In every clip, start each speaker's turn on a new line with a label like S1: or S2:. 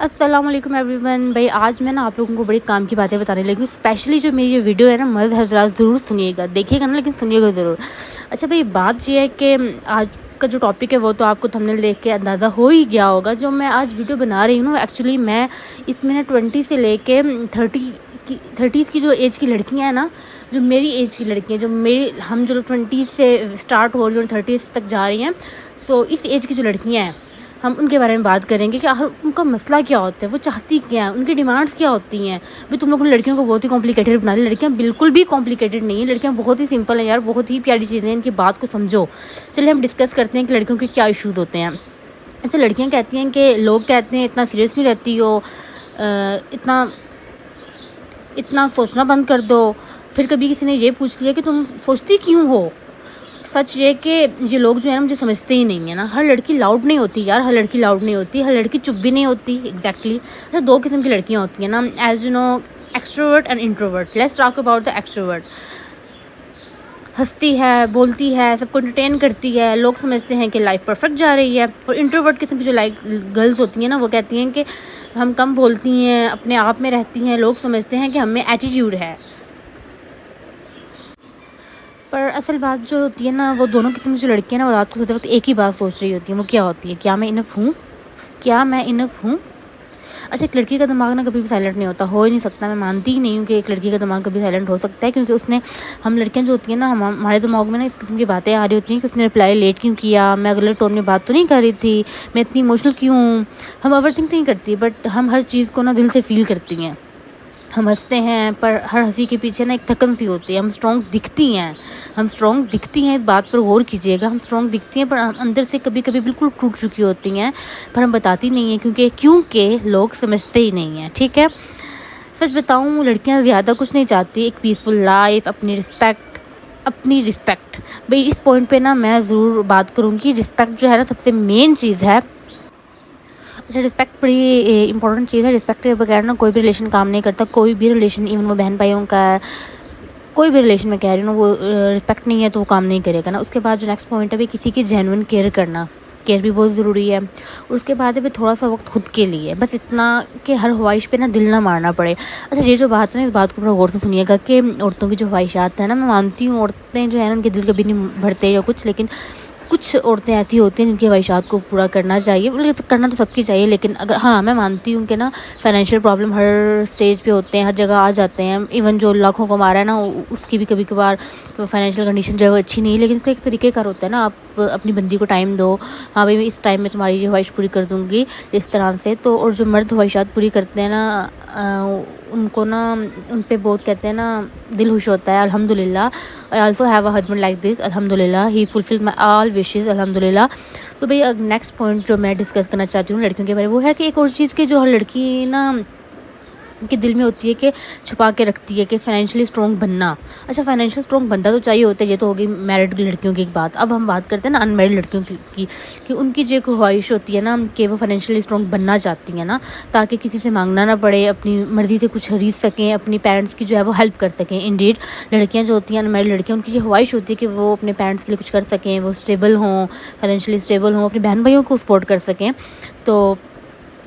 S1: अस्सलाम वालेकुम एवरीवन। भाई आज मैं ना आप लोगों को बड़ी काम की बातें बताने लगी हूँ। स्पेशली जो मेरी ये वीडियो है ना, मर्द हजरात ज़रूर सुनिएगा, देखिएगा ना, लेकिन सुनिएगा ज़रूर। अच्छा भाई, बात ये है कि आज का जो टॉपिक है वो तो आपको थंबनेल देख के अंदाज़ा हो ही गया होगा। जो मैं आज वीडियो बना रही हूँ एक्चुअली मैं इसमें ना 20 से लेके 30 की जो एज की लड़कियाँ हैं ना, जो मेरी एज की लड़कियाँ, जो मेरी हम जो 20 से स्टार्ट हो रही हैं 30 तक जा रही हैं, सो इस एज की जो लड़कियाँ हैं हम उनके बारे में बात करेंगे कि आखिर उनका मसला क्या होता है, वो चाहती क्या है, उनकी डिमांड्स क्या होती हैं। भाई तुम लोगों ने लड़कियों को बहुत ही कॉम्प्लिकेटेड बना लिया। लड़कियां बिल्कुल भी कॉम्प्लिकेटेड नहीं है, लड़कियां बहुत ही सिंपल हैं यार, बहुत ही प्यारी चीज़ें हैं, इनकी बात को समझो। चलिए हम डिस्कस करते हैं कि लड़कियों के क्या इशूज़ होते हैं। अच्छा, लड़कियाँ कहती हैं कि लोग कहते हैं इतना सीरियस नहीं रहती हो, इतना इतना सोचना बंद कर दो। फिर कभी किसी ने ये पूछ लिया कि तुम सोचती क्यों हो। सच ये कि ये लोग जो है ना मुझे समझते ही नहीं है ना। हर लड़की लाउड नहीं होती यार, हर लड़की लाउड नहीं होती, हर लड़की चुप भी नहीं होती। एग्जैक्टली अच्छा, दो किस्म की लड़कियां होती हैं ना, as you know, extrovert and introvert. Let's talk about the extrovert. हंसती है, बोलती है, सबको एंटरटेन करती है, लोग समझते हैं कि लाइफ परफेक्ट जा रही है। और इंट्रोवर्ट किस्म की जो गर्ल्स होती हैं ना, वो कहती हैं कि हम कम बोलती हैं, अपने आप में रहती हैं, लोग समझते हैं कि हमें एटीट्यूड है। पर असल बात जो होती है ना, वो दोनों किस्म की जो लड़कियां ना, वो रात को सोते वक्त एक ही बात सोच रही होती है। वो क्या होती है? क्या मैं इनफ हूँ? क्या मैं इनफ हूँ? अच्छा, एक लड़की का दिमाग ना कभी भी साइलेंट नहीं होता, हो ही नहीं सकता। मैं मानती ही नहीं हूँ कि एक लड़की का दिमाग कभी साइलेंट हो सकता है, क्योंकि उसने, हम लड़कियां जो होती हैं ना, हमारे दिमाग में ना इस किस्म की बातें आ रही होती हैं कि उसने रिप्लाई लेट क्यों किया, मैं अगले टोन में बात तो नहीं कर रही थी, मैं इतनी इमोशनल क्यों हूँ। हम ओवरथिंक नहीं करती, बट हम हर चीज़ को ना दिल से फील करती हैं। हम हंसते हैं, पर हर हंसी के पीछे ना एक थकन सी होती है। हम स्ट्रॉन्ग दिखती हैं, हम स्ट्रॉन्ग दिखती हैं, इस बात पर गौर कीजिएगा। हम स्ट्रॉन्ग दिखती हैं, पर अंदर से कभी कभी बिल्कुल टूट चुकी होती हैं, पर हम बताती नहीं हैं, क्योंकि लोग समझते ही नहीं हैं। ठीक है, सच बताऊं, लड़कियां ज़्यादा कुछ नहीं चाहती, एक पीसफुल लाइफ, अपनी रिस्पेक्ट। भाई इस पॉइंट पे ना मैं ज़रूर बात करूँगी। रिस्पेक्ट जो है ना, सबसे मेन चीज़ है। अच्छा, रिस्पेक्ट बड़ी इंपॉर्टेंट चीज़ है। रिस्पेक्ट के बगैर ना कोई भी रिलेशन काम नहीं करता। कोई भी रिलेशन, इवन वो बहन भाइयों का है, कोई भी रिलेशन में कह रही हूँ ना, वो रिस्पेक्ट नहीं है तो वो काम नहीं करेगा ना। उसके बाद जो नेक्स्ट पॉइंट है, भाई किसी की जेन्युइन केयर करना, केयर भी बहुत ज़रूरी है। और उसके बाद है भाई थोड़ा सा वक्त खुद के लिए, बस इतना कि हर ख्वाहिश पे ना दिल ना मारना पड़े। अच्छा, ये जो बात है ना, इस बात को बड़ा गौर से सुनिएगा कि औरतों की जो ख्वाहिशात है ना, मैं मानती हूँ औरतें जो है ना, उनके दिल कभी नहीं भरते या कुछ, लेकिन कुछ औरतें ऐसी होती हैं जिनकी ख्वाहिशात को पूरा करना चाहिए। मतलब करना तो सबकी चाहिए, लेकिन अगर, हाँ मैं मानती हूँ कि ना फाइनेंशियल प्रॉब्लम हर स्टेज पे होते हैं, हर जगह आ जाते हैं। इवन जो लाखों कमा रहा है ना, उसकी भी कभी कभार फाइनेंशियल कंडीशन जो है वो अच्छी नहीं है, लेकिन इसका एक तरीक़ेकार होता है ना, आप अपनी बंदी को टाइम दो। हाँ भाई, मैं इस टाइम में तुम्हारी ये ख्वाहिश पूरी कर दूँगी, इस तरह से। तो और जो मर्द ख्वाहिशात पूरी करते हैं ना, उनको ना, उन पे बहुत कहते हैं ना, दिल खुश होता है। अल्हम्दुलिल्लाह, I also have a husband like this, अल्हम्दुलिल्लाह, he fulfils my all wishes, अल्हम्दुलिल्लाह। तो भाई नेक्स्ट पॉइंट जो मैं डिस्कस करना चाहती हूँ लड़कियों के बारे में, वो है कि एक और चीज़ की जो हर लड़की ना के दिल में होती है, कि छुपा के रखती है, कि फाइनेंशियली स्ट्रॉन्ग बनना। अच्छा, फाइनेंशियल स्ट्रॉन्ग बनना तो चाहिए होता है, ये तो होगी मैरिड लड़कियों की एक बात। अब हम बात करते हैं ना अनमैरिड लड़कियों की कि उनकी जो ख्वाहिश होती है ना, कि वो फाइनेंशियली स्ट्रॉन्ग बनना चाहती हैं ना, ताकि किसी से मांगना ना पड़े, अपनी मर्ज़ी से कुछ खरीद सकें, अपनी पेरेंट्स की जो है वो हेल्प कर सकें। इंडीड लड़कियाँ जो होती हैं अनमैरिड लड़कियाँ, उनकी ये ख्वाहिश होती है कि वो अपने पेरेंट्स के लिए कुछ कर सकें, वो स्टेबल हों, फाइनेंशियली स्टेबल हों, अपने बहन भाइयों को सपोर्ट कर सकें। तो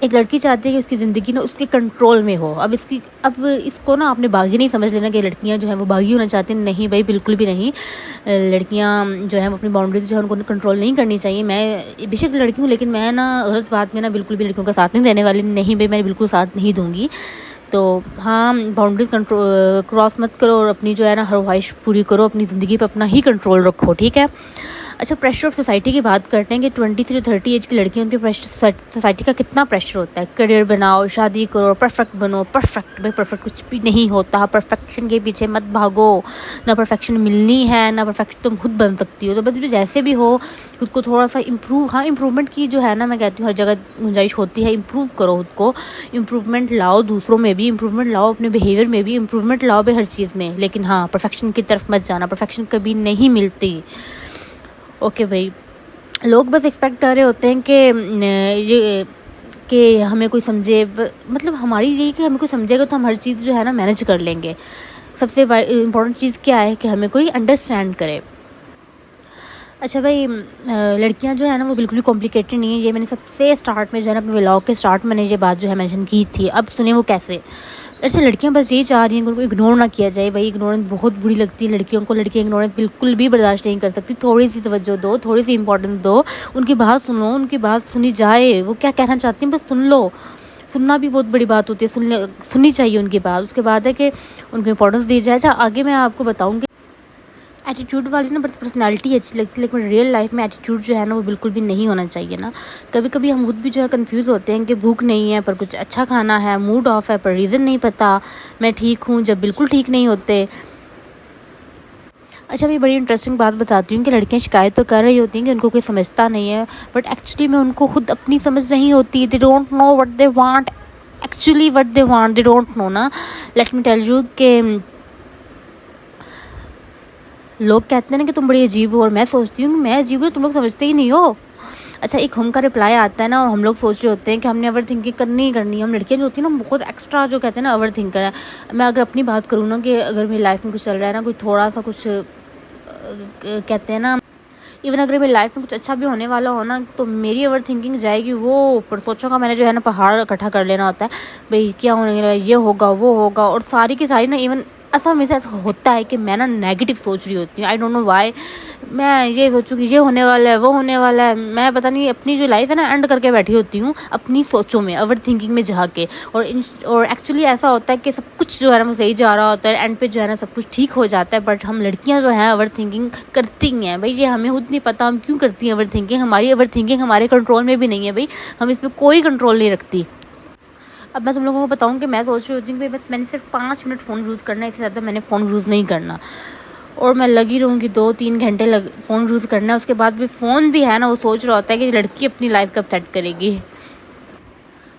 S1: एक लड़की चाहती है कि उसकी ज़िंदगी ना उसके कंट्रोल में हो। अब इसको ना आपने बागी नहीं समझ लेना कि लड़कियां जो हैं वो बागी होना चाहती हैं। नहीं भाई, बिल्कुल भी नहीं। लड़कियां जो हैं वो अपनी बाउंड्रीज जो है उनको कंट्रोल नहीं करनी चाहिए। मैं बेशक लड़की हूँ, लेकिन मैं ना गलत बात में ना बिल्कुल भी लड़कियों का साथ नहीं देने वाली। नहीं भाई, मैं बिल्कुल साथ नहीं दूँगी। तो हाँ, बाउंड्रीज क्रॉस मत करो, और अपनी जो है ना हर ख्वाहिश पूरी करो, अपनी ज़िंदगी पर अपना ही कंट्रोल रखो। ठीक है। अच्छा, प्रेशर ऑफ सोसाइटी की बात करते हैं कि 20 से 30 एज की लड़की, उन पर सोसाइटी का कितना प्रेशर होता है। करियर बनाओ, शादी करो, परफेक्ट बनो। परफेक्ट भाई, परफेक्ट कुछ भी नहीं होता। परफेक्शन के पीछे मत भागो, ना परफेक्शन मिलनी है, ना परफेक्ट तुम खुद बन सकती हो। तो बस भी जैसे भी हो, खुद को थोड़ा सा इम्प्रूवमेंट की जो है ना, मैं कहती हूँ हर जगह गुंजाइश होती है। इम्प्रूव करो खुद को, इम्प्रूवमेंट लाओ, दूसरों में भी इम्प्रूवमेंट लाओ, अपने बिहेवियर में भी इम्प्रूवमेंट लाओ भाई, हर चीज़ में। लेकिन हाँ, परफेक्शन की तरफ मत जाना, परफेक्शन कभी नहीं मिलती। ओके भाई, लोग बस एक्सपेक्ट कर रहे होते हैं कि हमें कोई समझे। मतलब हमारी यही कि हमें कोई समझेगा तो हम हर चीज़ जो है ना मैनेज कर लेंगे। सबसे इम्पोर्टेंट चीज़ क्या है कि हमें कोई अंडरस्टैंड करे। अच्छा भाई, लड़कियां जो है ना वो बिल्कुल भी कॉम्प्लिकेटेड नहीं है। ये मैंने सबसे स्टार्ट में जो है ना अपने व्लॉग के स्टार्ट में मैंने ये बात जो है मेंशन की थी। अब सुनिए वो कैसे। अच्छा, लड़कियां बस यही चाह रही हैं कि उनको इग्नोर ना किया जाए। भाई इग्नोरेंस बहुत बुरी लगती है लड़कियों को। लड़कियां इग्नोरेंस बिल्कुल भी बर्दाश्त नहीं कर सकती। थोड़ी सी तवज्जो दो, थोड़ी सी इंपॉर्टेंस दो, उनकी बात सुनो, उनकी बात सुनी जाए। वो क्या कहना चाहती हैं बस सुन लो। सुनना भी बहुत बड़ी बात होती है, सुननी चाहिए उनकी बात। उसके बाद है कि उनको इंपॉर्टेंस दी जाए। अच्छा, आगे मैं आपको बताऊँगी। एटीट्यूड वाली ना बस पर्सनैलिटी अच्छी लगती है, लेकिन रियल लाइफ में एटीट्यूड जो है ना वो बिल्कुल भी नहीं होना चाहिए ना। कभी कभी हम खुद भी जो है कंफ्यूज होते हैं कि भूख नहीं है पर कुछ अच्छा खाना है, मूड ऑफ है पर रीज़न नहीं पता, मैं ठीक हूँ जब बिल्कुल ठीक नहीं होते। अच्छा, अभी बड़ी इंटरेस्टिंग बात बताती हूँ कि लड़कियाँ शिकायत तो कर रही होती हैं कि उनको कोई समझता नहीं है, बट एक्चुअली में उनको खुद अपनी समझ नहीं होती। They don't know what they want, actually what they want they don't know ना। लेट मी टेल यू कि लोग कहते हैं ना कि तुम बड़ी अजीब हो, और मैं सोचती हूँ कि मैं अजीब हूँ, तुम लोग समझते ही नहीं हो। अच्छा, एक हम का रिप्लाई आता है ना और हम लोग सोच रहे होते हैं कि हमने ओवर थिंकिंग करनी ही करनी है। हम लड़कियां जो होती हैं ना बहुत एक्स्ट्रा जो कहते हैं ना ओवर थिंकर है। मैं अगर अपनी बात करूँ ना कि अगर मेरी लाइफ में कुछ चल रहा है ना, कोई थोड़ा सा कुछ कहते हैं ना, इवन अगर मेरी लाइफ में कुछ अच्छा भी होने वाला हो ना, तो मेरी ओवर थिंकिंग जाएगी वो ऊपर। सोचो मैंने जो है ना पहाड़ इकट्ठा कर लेना होता है, भाई क्या होने वाला है, ये होगा वो होगा, और सारी की सारी ना इवन ऐसा मेरे साथ होता है कि मैं ना नेगेटिव सोच रही होती हूँ। I don't know why. मैं ये सोचूँ कि ये होने वाला है, वो होने वाला है। मैं पता नहीं अपनी जो लाइफ है ना एंड करके बैठी होती हूँ अपनी सोचों में, ओवर थिंकिंग में जा के। और एक्चुअली ऐसा होता है कि सब कुछ जो है ना वो सही जा रहा होता है, एंड पे जो है ना सब कुछ ठीक हो जाता है। बट हम लड़कियाँ जो हैं ओवर थिंकिंग करती हैं। भाई ये हमें खुद नहीं पता हम क्यों करती हैं ओवर थिंकिंग। हमारी ओवर थिंकिंग हमारे कंट्रोल में भी नहीं है। भाई हम इस पर कोई कंट्रोल नहीं रखती। अब मैं तुम लोगों को बताऊं कि मैं सोच रही होती हूँ कि बस मैंने सिर्फ 5 मिनट फ़ोन यूज़ करना है, इससे ज़्यादा मैंने फ़ोन यूज़ नहीं करना, और मैं लगी रहूँगी 2-3 घंटे फ़ोन यूज़ करना है। उसके बाद भी फ़ोन भी है ना वो सोच रहा होता है कि लड़की अपनी लाइफ कब सेट करेगी।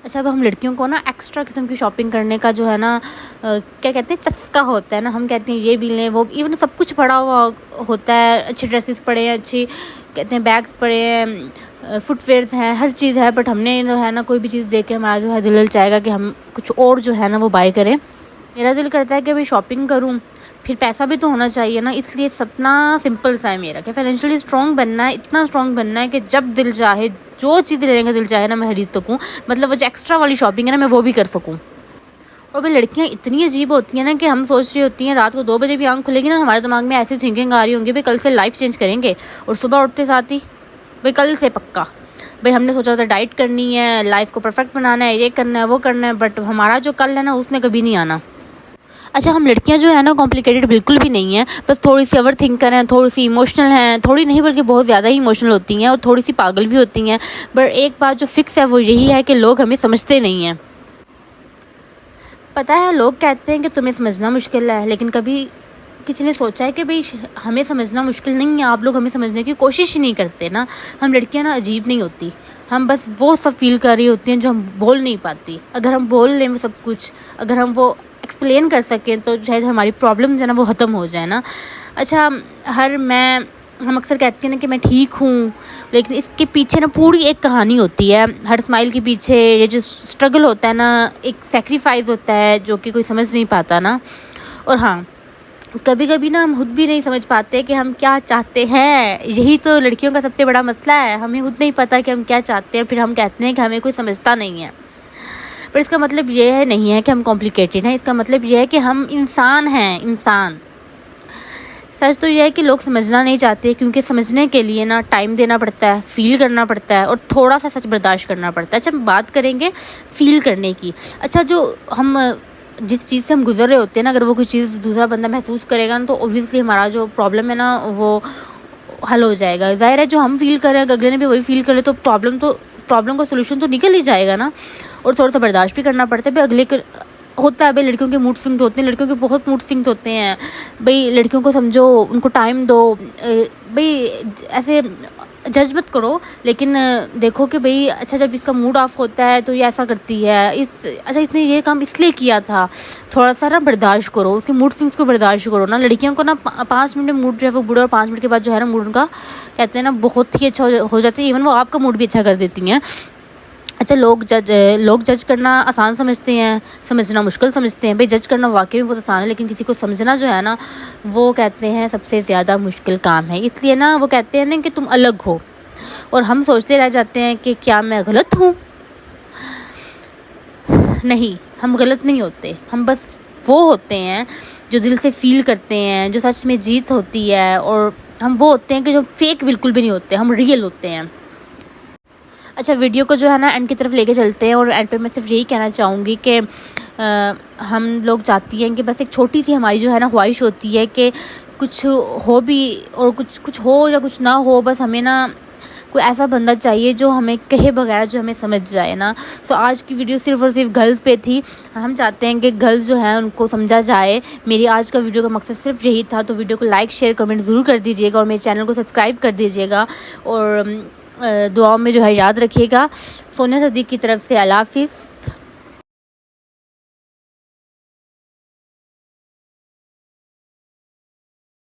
S1: अच्छा, अब हम लड़कियों को ना एक्स्ट्रा किस्म की शॉपिंग करने का जो है ना क्या कहते हैं चस्का होता है ना। हम कहते हैं ये भी लें वो, इवन सब कुछ पड़ा हुआ होता है, अच्छी ड्रेसेस पड़े हैं, अच्छी कहते हैं बैग्स पड़े हैं, फुटवेयर हैं, हर चीज़ है, बट हमने जो है ना कोई भी चीज़ देख के हमारा जो है दिल चाहेगा कि हम कुछ और जो है ना वो बाय करें। मेरा दिल करता है कि भाई शॉपिंग करूं, फिर पैसा भी तो होना चाहिए ना। इसलिए सपना सिंपल सा है मेरा कि फाइनेंशियली स्ट्रॉन्ग बनना है, इतना स्ट्रॉन्ग बनना है कि जब दिल चाहे जो चीज़ लेने का दिल चाहे ना मैं खरीद सकूँ। मतलब वो जो एक्स्ट्रा वाली शॉपिंग है ना मैं वो भी कर सकूँ। और भाई लड़कियाँ इतनी अजीब होती हैं ना कि हम सोच रही होती हैं रात को 2 बजे भी आँख खुलेगी ना, हमारे दिमाग में ऐसी थिंकिंग आ रही होंगी भाई कल से लाइफ चेंज करेंगे, और सुबह उठते साथ ही भाई कल से पक्का भाई हमने सोचा था डाइट करनी है, लाइफ को परफेक्ट बनाना है, ये करना है वो करना है, बट हमारा जो कल है ना उसने कभी नहीं आना। अच्छा, हम लड़कियां जो है ना कॉम्प्लिकेटेड बिल्कुल भी नहीं है, बस थोड़ी सी ओवर थिंकर हैं, थोड़ी सी इमोशनल हैं, थोड़ी नहीं बल्कि बहुत ज़्यादा ही इमोशनल होती हैं, और थोड़ी सी पागल भी होती हैं। बट एक बात जो फिक्स है वो यही है कि लोग हमें समझते नहीं हैं। पता है लोग कहते हैं कि तुम्हें समझना मुश्किल है, लेकिन कभी किसी ने सोचा है कि भाई हमें समझना मुश्किल नहीं है, आप लोग हमें समझने की कोशिश ही नहीं करते ना। हम लड़कियां ना अजीब नहीं होती, हम बस वो सब फील कर रही होती हैं जो हम बोल नहीं पाती। अगर हम बोल लें वो सब कुछ, अगर हम वो एक्सप्लेन कर सकें तो शायद हमारी प्रॉब्लम जो है ना वो ख़त्म हो जाए ना। अच्छा, हम अक्सर कहते हैं ना कि मैं ठीक हूँ, लेकिन इसके पीछे ना पूरी एक कहानी होती है। हर स्माइल के पीछे ये जो स्ट्रगल होता है ना, एक सेक्रीफाइस होता है जो कि कोई समझ नहीं पाता ना। और हाँ, कभी कभी ना हम खुद भी नहीं समझ पाते कि हम क्या चाहते हैं। यही तो लड़कियों का सबसे बड़ा मसला है, हमें खुद नहीं पता कि हम क्या चाहते हैं, फिर हम कहते हैं कि हमें कोई समझता नहीं है। पर इसका मतलब ये है नहीं है कि हम कॉम्प्लिकेटेड हैं, इसका मतलब ये है कि हम इंसान हैं, इंसान। सच तो यह है कि लोग समझना नहीं चाहते, क्योंकि समझने के लिए ना टाइम देना पड़ता है, फील करना पड़ता है, और थोड़ा सा सच बर्दाश्त करना पड़ता है। अच्छा, हम बात करेंगे फील करने की। अच्छा, जो हम जिस चीज़ से हम गुजर रहे होते हैं ना, अगर वो कोई चीज़ दूसरा बंदा महसूस करेगा ना तो ओब्वियसली हमारा जो प्रॉब्लम है ना वो हल हो जाएगा। ज़ाहिर है जो हम फील कर रहे हैं अगले ने भी वही फील करे तो प्रॉब्लम का सोल्यूशन तो निकल ही जाएगा ना। और थोड़ा सा बर्दाश्त भी करना पड़ता है भाई, होता है भाई, लड़कियों के मूड स्विंग्स होते हैं, लड़कियों के बहुत मूड स्विंग्स होते हैं। भाई लड़कियों को समझो, उनको टाइम दो। भाई ऐसे जज मत करो, लेकिन देखो कि भाई अच्छा जब इसका मूड ऑफ होता है तो ये ऐसा करती है, अच्छा इसने ये काम इसलिए किया था, थोड़ा सा ना बर्दाश्त करो, उसके मूड स्विंग्स को बर्दाश्त करो ना। लड़कियों को ना 5 मिनट में मूड जो है वो बुरा, और 5 मिनट के बाद जो है ना मूड उनका कहते हैं ना बहुत ही अच्छा हो जाता है। इवन वो आपका मूड भी अच्छा कर देती हैं। अच्छा, अच्छा, लोग जज करना आसान समझते हैं, समझना मुश्किल समझते हैं। भाई जज करना वाकई में बहुत आसान है, लेकिन किसी को समझना जो है ना, वो कहते हैं सबसे ज़्यादा मुश्किल काम है। इसलिए ना वो कहते हैं ना कि तुम अलग हो, और हम सोचते रह जाते हैं कि क्या मैं गलत हूँ। नहीं, हम गलत नहीं होते, हम बस वो होते हैं जो दिल से फील करते हैं, जो सच में जीत होती है, और हम वो होते हैं कि जो फेक बिल्कुल भी नहीं होते, हम रियल होते हैं। अच्छा, वीडियो को जो है ना एंड की तरफ लेके चलते हैं, और एंड पे मैं सिर्फ यही कहना चाहूँगी कि हम लोग चाहती हैं कि बस एक छोटी सी हमारी जो है ना ख्वाहिश होती है कि कुछ हो भी और कुछ हो या कुछ ना हो, बस हमें ना कोई ऐसा बंदा चाहिए जो हमें कहे बगैर जो हमें समझ जाए ना। तो आज की वीडियो सिर्फ और सिर्फ गर्ल्स पे थी। हम चाहते हैं कि गर्ल्स जो हैं उनको समझा जाए। मेरी आज का वीडियो का मकसद सिर्फ यही था। तो वीडियो को लाइक शेयर कमेंट ज़रूर कर दीजिएगा, और मेरे चैनल को सब्सक्राइब कर दीजिएगा, और दुआओं में जो है याद रखिएगा। सोनिया सदीक की तरफ से अल्लाह हाफिज़।